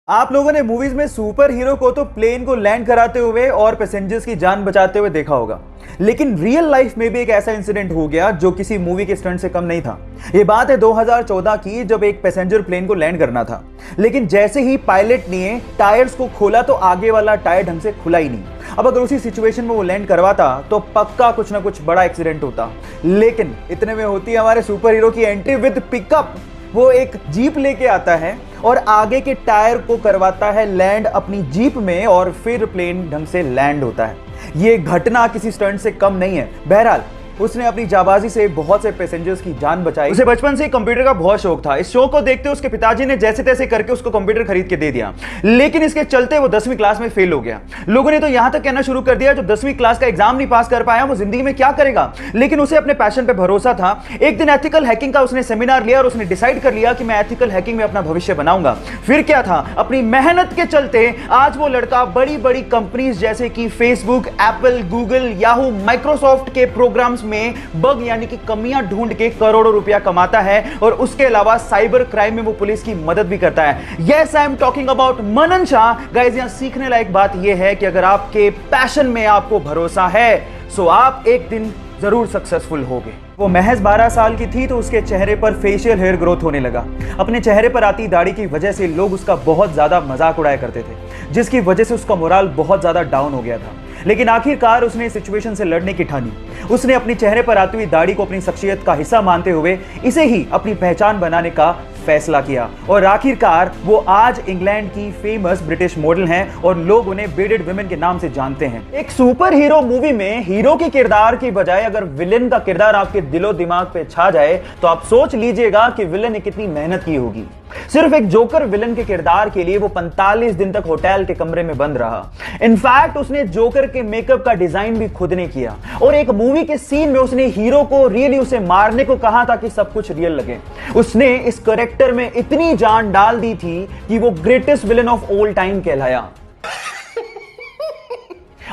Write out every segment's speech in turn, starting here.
आप लोगों ने मूवीज में सुपर हीरो को तो प्लेन को लैंड कराते हुए और पैसेंजर्स की जान बचाते हुए देखा होगा, लेकिन रियल लाइफ में भी एक ऐसा इंसिडेंट हो गया जो किसी मूवी के स्टंट से कम नहीं था। ये बात है 2014 की, जब एक पैसेंजर प्लेन को लैंड करना था, लेकिन जैसे ही पायलट ने टायर्स को खोला तो आगे वाला टायर ढंग से खुला ही नहीं। अब अगर उसी सिचुएशन में वो लैंड करवाता तो पक्का कुछ ना कुछ बड़ा एक्सीडेंट होता। लेकिन इतने में होती है हमारे सुपर हीरो की एंट्री विद पिकअप। वो एक जीप लेके आता है और आगे के टायर को करवाता है लैंड अपनी जीप में, और फिर प्लेन ढंग से लैंड होता है। ये घटना किसी स्टंट से कम नहीं है। बहरहाल उसने अपनी जाबाजी से बहुत से पैसेंजर्स की जान बचाई। उसे बचपन से कंप्यूटर का बहुत शौक था। इस शौक को देखते उसके पिताजी ने जैसे तैसे करके उसको कंप्यूटर खरीद के दे दिया, लेकिन इसके चलते वो 10वीं क्लास में फेल हो गया। लोगों ने तो यहां तक कहना शुरू कर दिया जो 10वीं क्लास का एग्जाम नहीं पास कर पाया वो जिंदगी में क्या करेगा। लेकिन उसे अपने पैशन पे भरोसा था। एक दिन एथिकल हैकिंग का उसने सेमिनार लिया और उसने डिसाइड कर लिया कि मैं एथिकल हैकिंग में अपना भविष्य बनाऊंगा। फिर क्या था, अपनी मेहनत के चलते आज वो लड़का बड़ी बड़ी कंपनीज जैसे कि Facebook, Apple, Google, Yahoo, Microsoft के प्रोग्राम्स में बग यानी कि कमियां ढूंढ के करोड़ों रुपया कमाता है, और उसके अलावा साइबर क्राइम में वो पुलिस की मदद भी करता है। Yes, I am talking about Manan Shah. Guys, यहां सीखने लायक बात यह है कि अगर आपके पैशन में आपको भरोसा है तो आप एक दिन जरूर सक्सेसफुल होगे। वो महज 12 साल की थी तो उसके चेहरे पर फेशियल हेयर ग्रोथ होने लगा। अपने चेहरे पर आती दाढ़ी की वजह से लोग उसका बहुत ज्यादा मजाक उड़ाया करते थे, जिसकी वजह से उसका मोराल बहुत ज्यादा डाउन हो गया था। लेकिन आखिरकार उसने सिचुएशन से लड़ने की ठानी। उसने अपनी चेहरे पर आती हुई दाढ़ी को अपनी शख्सियत का हिस्सा मानते हुए इसे ही अपनी पहचान बनाने का फैसला किया, और आखिरकार वो आज इंग्लैंड की फेमस ब्रिटिश मॉडल हैं और लोग उन्हें बेडेड वुमेन के नाम से जानते हैं। एक सुपर हीरो मूवी में हीरो के किरदार की बजाय अगर विलेन का किरदार आपके दिलो दिमाग पे छा जाए तो आप सोच लीजिएगा कि विलेन ने कितनी मेहनत की होगी। सिर्फ एक जोकर विलन के किरदार के लिए वो 45 दिन तक होटल के कमरे में बंद रहा। इनफैक्ट उसने जोकर के मेकअप का डिजाइन भी खुद ने किया, और एक मूवी के सीन में उसने हीरो को रियली उसे मारने को कहा ताकि सब कुछ रियल लगे। उसने इस कैरेक्टर में इतनी जान डाल दी थी कि वो greatest villain of all time कहलाया।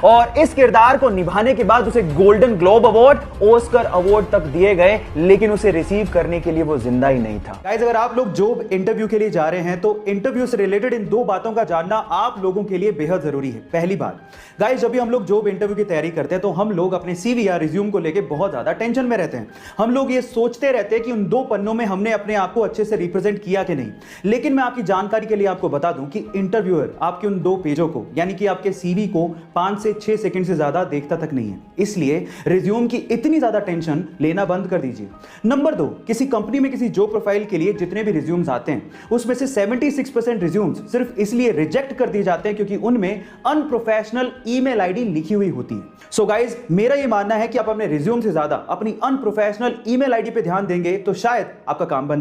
और इस किरदार को निभाने के बाद उसे golden globe award, Oscar award तक दिए गए, लेकिन उसे रिसीव करने के लिए वो जिंदा ही नहीं था। गाइस, अगर आप लोग जॉब इंटरव्यू के लिए जा रहे हैं तो इंटरव्यू से रिलेटेड इन दो बातों का जानना आप लोगों के लिए बेहद जरूरी है। पहली बात, गाइस, जब भी हम लोग जॉब इंटरव्यू की तैयारी करते हैं तो हम लोग अपने सीवी या रिज्यूम को लेकर बहुत ज्यादा टेंशन में रहते हैं। हम लोग ये सोचते रहते हैं कि उन दो पन्नों में हमने अपने आप को अच्छे से रिप्रेजेंट किया कि नहीं। लेकिन मैं आपकी जानकारी के लिए आपको बता दूं कि इंटरव्यूअर आपके उन दो पेजों को यानी कि आपके सीवी को 5 से 6 सेकंड से ज्यादा देखता तक नहीं है। इसलिए रिज्यूम की इतनी ज्यादा टेंशन लेना बंद कर दीजिए। नंबर 2, किसी कंपनी में किसी जॉब प्रोफाइल के लिए जितने भी रिज्यूम्स आते हैं उसमें से 76% रिज्यूम्स सिर्फ इसलिए रिजेक्ट कर दिए जाते हैं क्योंकि उनमें अनप्रोफेशनल ईमेल आईडी लिखी हुई होती है। सो गाइस, मेरा यह मानना है कि आप अपने रिज्यूम से ज्यादा अपनी अनप्रोफेशनल ईमेल आईडी पे ध्यान देंगे तो शायद आपका काम बन